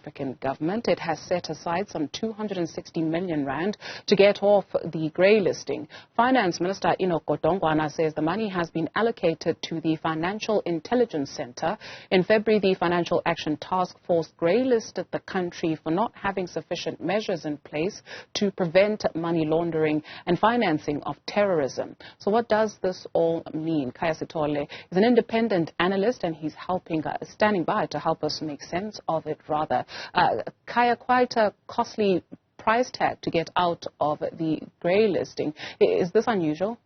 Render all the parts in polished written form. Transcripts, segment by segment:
African government. It has set aside some 260 million rand to get off the grey listing. Finance Minister Enoch Godongwana says the money has been allocated to the Financial Intelligence Center. In February, the Financial Action Task Force grey listed the country for not having sufficient measures in place to prevent money laundering and financing of terrorism. So what does this all mean? Khaya Sithole is an independent analyst and he's standing by to help us make sense of it rather. Khaya, quite a costly price tag to get out of the grey listing. Is this unusual?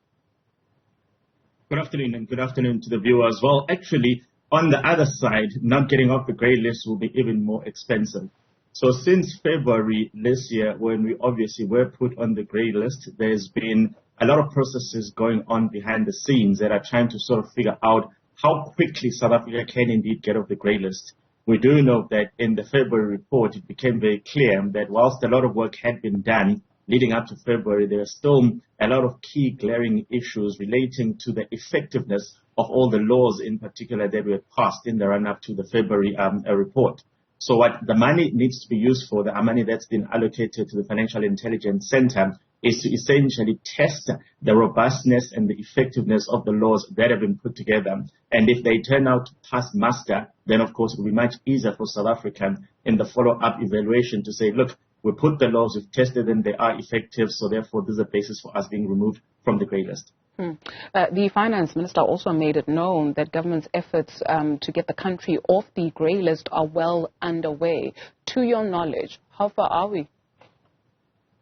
Good afternoon, and good afternoon to the viewers. Well, actually, on the other side, not getting off the grey list will be even more expensive. So since February this year, when we obviously were put on the grey list, there's been a lot of processes going on behind the scenes that are trying to sort of figure out how quickly South Africa can indeed get off the grey list. We do know that in the February report, it became very clear that whilst a lot of work had been done leading up to February, there are still a lot of key glaring issues relating to the effectiveness of all the laws in particular that were passed in the run-up to the February report. So what the money needs to be used for, the money that's been allocated to the Financial Intelligence Center, is to essentially test the robustness and the effectiveness of the laws that have been put together. And if they turn out to pass muster, then of course it will be much easier for South Africa in the follow-up evaluation to say, look, we put the laws, we've tested them, they are effective, so therefore this is a basis for us being removed from the grey list. The finance minister also made it known that government's efforts to get the country off the grey list are well underway. To your knowledge, how far are we?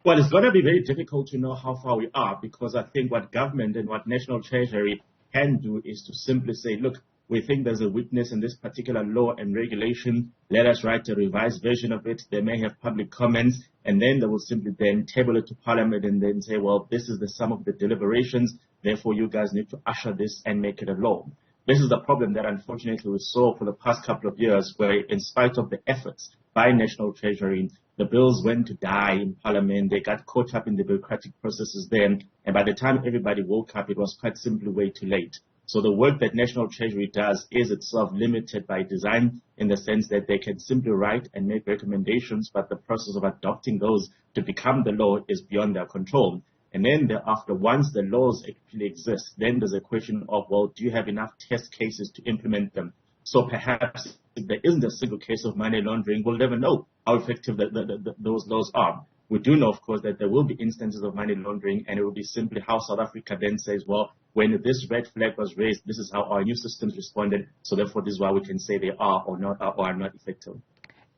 Well, it's going to be very difficult to know how far we are, because I think what government and what National Treasury can do is to simply say, look, we think there's a weakness in this particular law and regulation. Let us write a revised version of it. They may have public comments, and then they will simply then table it to Parliament and then say, well, this is the sum of the deliberations. Therefore, you guys need to usher this and make it a law. This is the problem that unfortunately we saw for the past couple of years, where in spite of the efforts by National Treasury, the bills went to die in Parliament. They got caught up in the bureaucratic processes then. And by the time everybody woke up, it was quite simply way too late. So the work that National Treasury does is itself limited by design, in the sense that they can simply write and make recommendations, but the process of adopting those to become the law is beyond their control. And then thereafter, once the laws actually exist, then there's a question of, well, do you have enough test cases to implement them? So perhaps if there isn't a single case of money laundering, we'll never know how effective those laws are. We do know, of course, that there will be instances of money laundering, and it will be simply how South Africa then says, well, when this red flag was raised, this is how our new systems responded, so therefore this is why we can say they are or are not effective.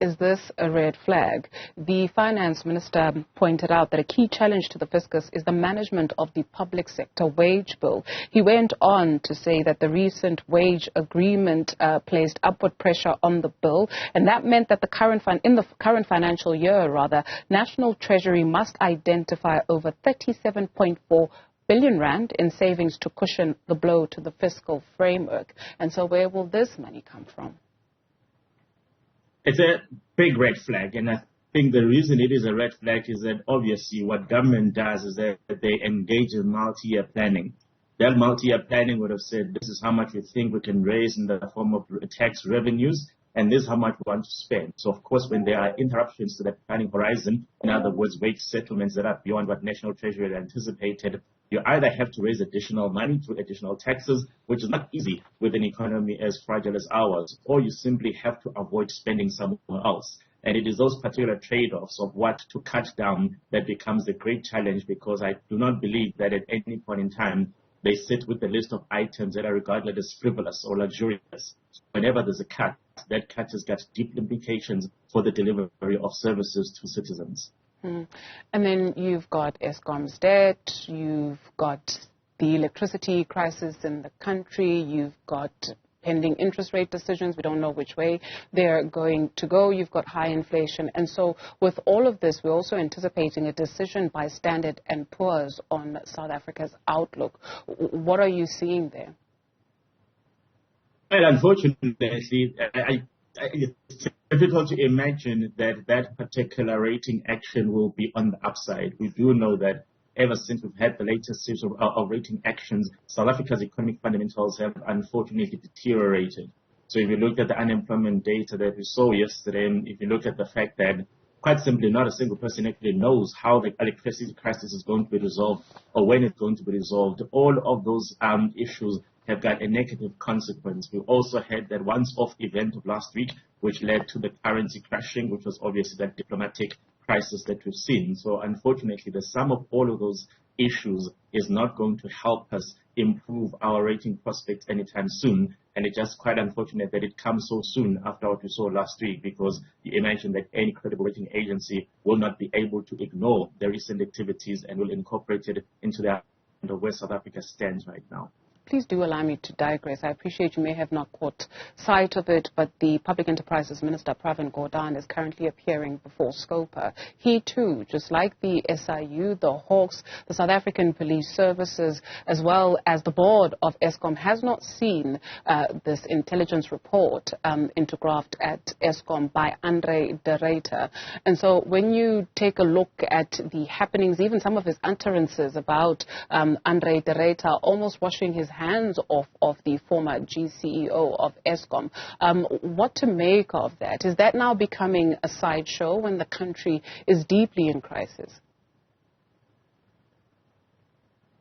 Is this a red flag? The finance minister pointed out that a key challenge to the fiscus is the management of the public sector wage bill. He went on to say that the recent wage agreement placed upward pressure on the bill, and that meant that in the current financial year, National Treasury must identify over 37.4 billion rand in savings to cushion the blow to the fiscal framework. And so where will this money come from? It's a big red flag, and I think the reason it is a red flag is that obviously what government does is that they engage in multi-year planning. That multi-year planning would have said, this is how much we think we can raise in the form of tax revenues, and this is how much we want to spend. So, of course, when there are interruptions to that planning horizon, in other words, wage settlements that are beyond what National Treasury had anticipated, you either have to raise additional money through additional taxes, which is not easy with an economy as fragile as ours, or you simply have to avoid spending somewhere else. And it is those particular trade-offs of what to cut down that becomes the great challenge, because I do not believe that at any point in time they sit with a list of items that are regarded as frivolous or luxurious. Whenever there's a cut, that cut has got deep implications for the delivery of services to citizens. And then you've got Eskom's debt, you've got the electricity crisis in the country, you've got pending interest rate decisions. We don't know which way they're going to go. You've got high inflation. And so with all of this, we're also anticipating a decision by Standard & Poor's on South Africa's outlook. What are you seeing there? Well, unfortunately, it's difficult to imagine that that particular rating action will be on the upside. We do know that ever since we've had the latest series of rating actions, South Africa's economic fundamentals have unfortunately deteriorated. So if you look at the unemployment data that we saw yesterday, and if you look at the fact that quite simply not a single person actually knows how the electricity crisis is going to be resolved or when it's going to be resolved, all of those issues have got a negative consequence. We also had that once-off event of last week, which led to the currency crashing, which was obviously that diplomatic crisis that we've seen. So unfortunately, the sum of all of those issues is not going to help us improve our rating prospects anytime soon. And it's just quite unfortunate that it comes so soon after what we saw last week, because you imagine that any credible rating agency will not be able to ignore the recent activities and will incorporate it into where South Africa stands right now. Please do allow me to digress. I appreciate you may have not caught sight of it, but the Public Enterprises Minister, Pravin Gordhan, is currently appearing before SCOPA. He too, just like the SIU, the Hawks, the South African Police Services, as well as the board of Eskom, has not seen this intelligence report into graft at Eskom by Andre de Ruyter. And so when you take a look at the happenings, even some of his utterances about Andre de Ruyter almost washing his hands off of the former GCEO of Eskom. What to make of that? Is that now becoming a sideshow when the country is deeply in crisis?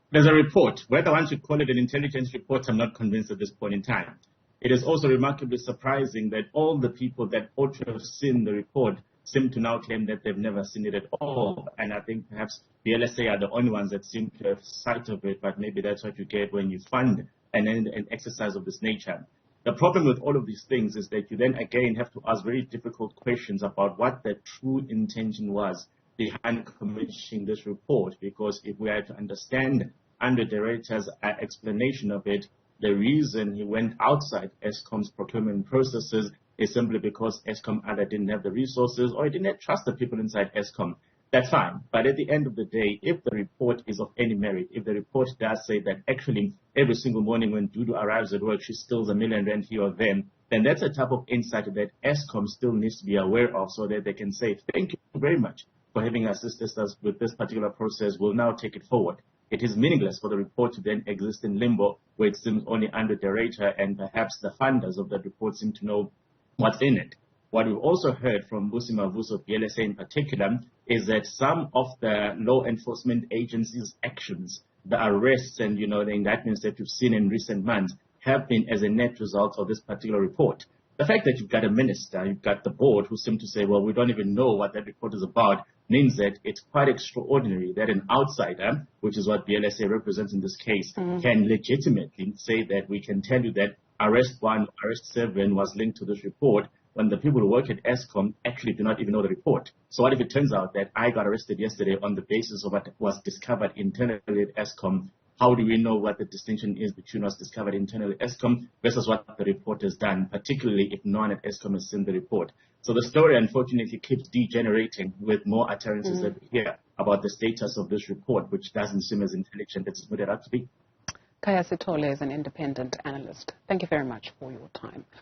There's a report. Whether one should call it an intelligence report, I'm not convinced at this point in time. It is also remarkably surprising that all the people that ought to have seen the report seem to now claim that they've never seen it at all. And I think perhaps the LSA are the only ones that seem to have sight of it, but maybe that's what you get when you fund an exercise of this nature. The problem with all of these things is that you then again have to ask very difficult questions about what the true intention was behind commissioning this report, because if we are to understand under the Ruyter's explanation of it, the reason he went outside Eskom's procurement processes is simply because Eskom either didn't have the resources or it didn't trust the people inside Eskom. That's fine. But at the end of the day, if the report is of any merit, if the report does say that actually every single morning when Dudu arrives at work, she steals R1 million here or there, then that's a type of insight that Eskom still needs to be aware of, so that they can say, thank you very much for having assisted us with this particular process. We'll now take it forward. It is meaningless for the report to then exist in limbo, where it seems only under the Ruyter and perhaps the funders of that report seem to know what's in it. What we've also heard from Busi Mavuso of the LSA in particular is that some of the law enforcement agencies' actions, the arrests and, the indictments that we've seen in recent months have been as a net result of this particular report. The fact that you've got a minister, you've got the board who seem to say, well, we don't even know what that report is about, means that it's quite extraordinary that an outsider, which is what the LSA represents in this case, can legitimately say that we can tell you that arrest 1, arrest 7 was linked to this report, when the people who work at Eskom actually do not even know the report. So what if it turns out that I got arrested yesterday on the basis of what was discovered internally at Eskom? How do we know what the distinction is between what's discovered internally at Eskom versus what the report has done, particularly if no one at Eskom has seen the report? So the story, unfortunately, keeps degenerating with more utterances that we hear about the status of this report, which doesn't seem as intelligent as it's made it out to be. Khaya Sithole is an independent analyst. Thank you very much for your time.